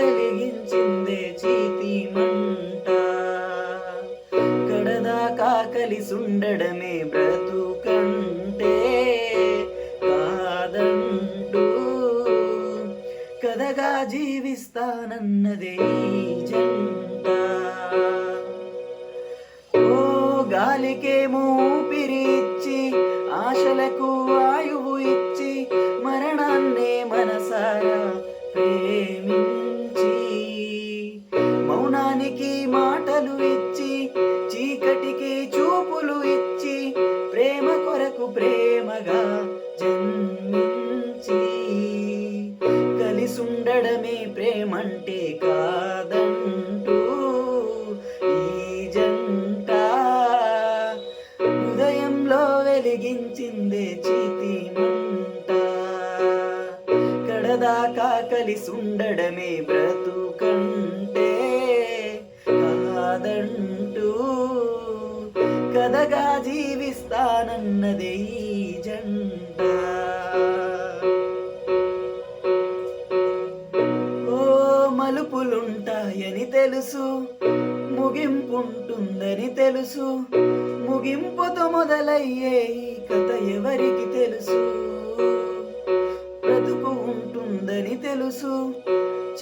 వెలిగించిందే చీతి మంట. కడదాకా కలిసుండడమే బ్రతుకంటే కాదంటూ కథగా జీవిస్తానన్నదే ఈ జంట. ఓ గాలికేమో ఊపిరి ఇచ్చి ఆశలకు ఆయువు ఇచ్చి మరణాన్నే మనసారా ప్రేమించి మౌనానికి మాటలు ఇచ్చి చీకటికి చూపులు ఇచ్చి ప్రేమ కొరకు ప్రేమగా జన్మించి కలిసుండడమే ప్రేమంటే కాదంటూ ఈ జంట హృదయంలో వెలిగించిందే చీతి మంట. కడదాకా కలిసుండడమే బ్రతుకంటే కాదంటూ కథగా జీవిస్తానన్నదే ఈ జంట. ఓ మలుపులుంటాయని తెలుసు, ముగింపుంటుందని తెలుసు, ముగింపుతో మొదలయ్యే ఈ కథ ఎవరికి తెలుసు. బ్రతుకు ఉంటుందని తెలుసు,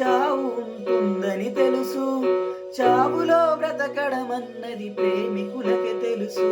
చావు ఉంటుందని తెలుసు, చావులో బ్రతకడమన్నది ప్రేమికులకే తెలుసు.